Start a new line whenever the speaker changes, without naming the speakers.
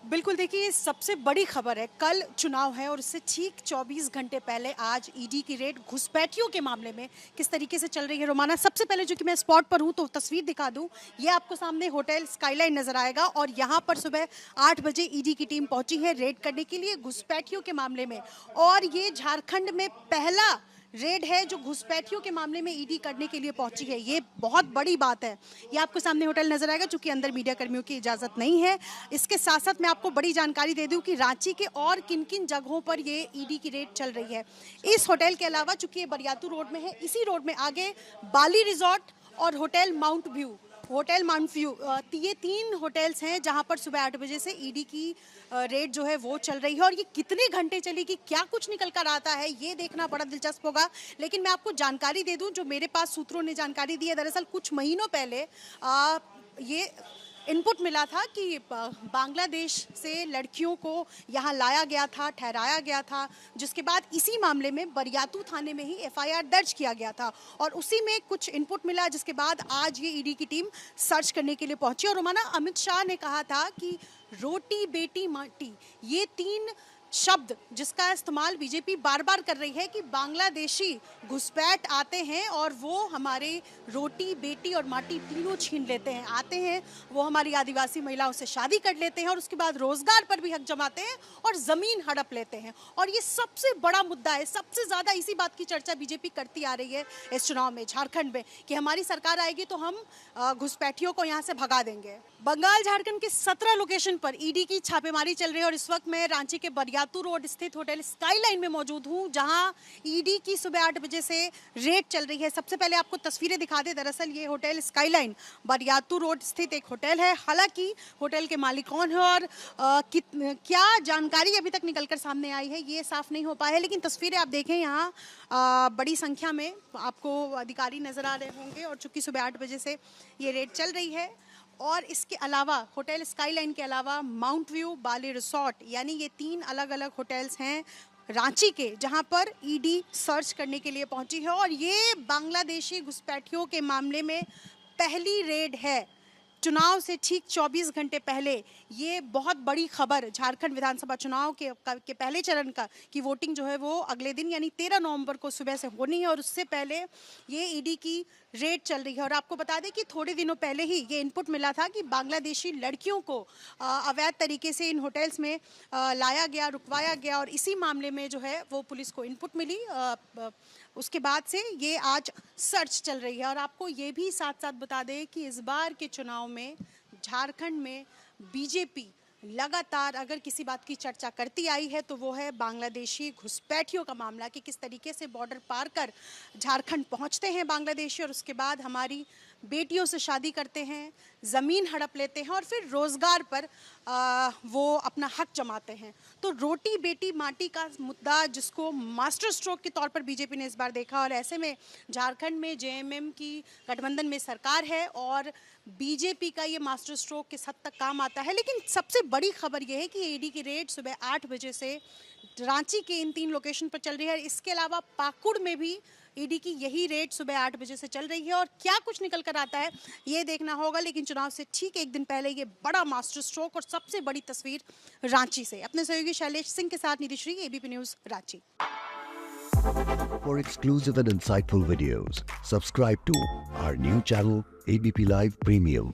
बिल्कुल, देखिए सबसे बड़ी खबर है, कल चुनाव है और उससे ठीक 24 घंटे पहले आज ईडी की रेड घुसपैठियों के मामले में किस तरीके से चल रही है। रोमाना, सबसे पहले जो कि मैं स्पॉट पर हूं तो तस्वीर दिखा दूं, ये आपको सामने होटल स्काईलाइन नजर आएगा और यहां पर सुबह 8 बजे ईडी की टीम पहुंची है रेड करने के लिए घुसपैठियों के मामले में। और ये झारखंड में पहला रेड है जो घुसपैठियों के मामले में ईडी करने के लिए पहुंची है। ये बहुत बड़ी बात है। ये आपको सामने होटल नजर आएगा, चूंकि अंदर मीडिया कर्मियों की इजाजत नहीं है। इसके साथ साथ मैं आपको बड़ी जानकारी दे दूं कि रांची के और किन किन जगहों पर ये ईडी की रेड चल रही है। इस होटल के अलावा, चूंकि ये बरियातू रोड में है, इसी रोड में आगे बाली रिजॉर्ट और होटल माउंट व्यू, ये 3 होटल्स हैं जहां पर सुबह 8 बजे से ईडी की रेड जो है वो चल रही है। और ये कितने घंटे चलेगी, क्या कुछ निकल कर आता है, ये देखना बड़ा दिलचस्प होगा। लेकिन मैं आपको जानकारी दे दूं, जो मेरे पास सूत्रों ने जानकारी दी है, दरअसल कुछ महीनों पहले ये इनपुट मिला था कि बांग्लादेश से लड़कियों को यहाँ लाया गया था, ठहराया गया था, जिसके बाद इसी मामले में बरियातू थाने में ही एफआईआर दर्ज किया गया था। और उसी में कुछ इनपुट मिला, जिसके बाद आज ये ईडी की टीम सर्च करने के लिए पहुंची। और रोमाना, अमित शाह ने कहा था कि रोटी बेटी माटी, ये 3 शब्द जिसका इस्तेमाल बीजेपी बार बार कर रही है कि बांग्लादेशी घुसपैठ आते हैं और वो हमारे रोटी बेटी और माटी तीनों छीन लेते हैं। आते हैं, वो हमारी आदिवासी महिलाओं से शादी कर लेते हैं और उसके बाद रोजगार पर भी हक जमाते हैं और जमीन हड़प लेते हैं। और ये सबसे बड़ा मुद्दा है, सबसे ज्यादा इसी बात की चर्चा बीजेपी करती आ रही है इस चुनाव में झारखंड में, कि हमारी सरकार आएगी तो हम घुसपैठियों को यहाँ से भगा देंगे। बंगाल झारखंड के 17 लोकेशन पर ईडी की छापेमारी चल रही है और इस वक्त मैं रांची के बरियातू रोड स्थित होटल स्काईलाइन में मौजूद हूं, जहां ईडी की सुबह 8 बजे से रेड चल रही है। सबसे पहले आपको तस्वीरें दिखा दे, दरअसल ये होटल स्काईलाइन बरियातू रोड स्थित एक होटल है। हालांकि होटल के मालिक कौन है और क्या जानकारी अभी तक निकलकर सामने आई है, ये साफ नहीं हो पाया है। लेकिन तस्वीरें आप देखें, यहाँ बड़ी संख्या में आपको अधिकारी नजर आ रहे होंगे और चूंकि सुबह 8 बजे से ये रेड चल रही है। और इसके अलावा होटल स्काईलाइन के अलावा माउंट व्यू, बाली रिसॉर्ट, यानी ये 3 अलग अलग होटल्स हैं रांची के, जहां पर ईडी सर्च करने के लिए पहुंची है। और ये बांग्लादेशी घुसपैठियों के मामले में पहली रेड है चुनाव से ठीक 24 घंटे पहले। ये बहुत बड़ी खबर, झारखंड विधानसभा चुनाव के पहले चरण का की वोटिंग जो है वो अगले दिन यानी 13 नवंबर को सुबह से होनी है और उससे पहले ये ईडी की रेड चल रही है। और आपको बता दें कि थोड़े दिनों पहले ही ये इनपुट मिला था कि बांग्लादेशी लड़कियों को अवैध तरीके से इन होटल्स में लाया गया, रुकवाया गया और इसी मामले में जो है वो पुलिस को इनपुट मिली। उसके बाद से ये आज सर्च चल रही है। और आपको ये भी साथ साथ बता दें कि इस बार के चुनाव में झारखंड में बीजेपी लगातार अगर किसी बात की चर्चा करती आई है तो वो है बांग्लादेशी घुसपैठियों का मामला, कि किस तरीके से बॉर्डर पार कर झारखंड पहुंचते हैं बांग्लादेशी और उसके बाद हमारी बेटियों से शादी करते हैं, ज़मीन हड़प लेते हैं और फिर रोज़गार पर वो अपना हक जमाते हैं। तो रोटी बेटी माटी का मुद्दा, जिसको मास्टर स्ट्रोक के तौर पर बीजेपी ने इस बार देखा, और ऐसे में झारखंड में जेएमएम की गठबंधन में सरकार है और बीजेपी का ये मास्टर स्ट्रोक किस हद तक काम आता है। लेकिन सबसे बड़ी खबर ये है कि ईडी की रेड सुबह 8 बजे से रांची के इन 3 लोकेशन पर चल रही है। इसके अलावा पाकुड़ में भी ईडी की यही रेड सुबह 8 बजे से चल रही है और क्या कुछ निकल कर आता है ये देखना होगा। लेकिन चुनाव से ठीक एक दिन पहले ये बड़ा मास्टर स्ट्रोक और सबसे बड़ी तस्वीर रांची से। अपने सहयोगी शैलेश सिंह के साथ Nidhi Shri, ABP news, Ranchi.
For exclusive and insightful videos, subscribe to our new channel ABP Live Premium.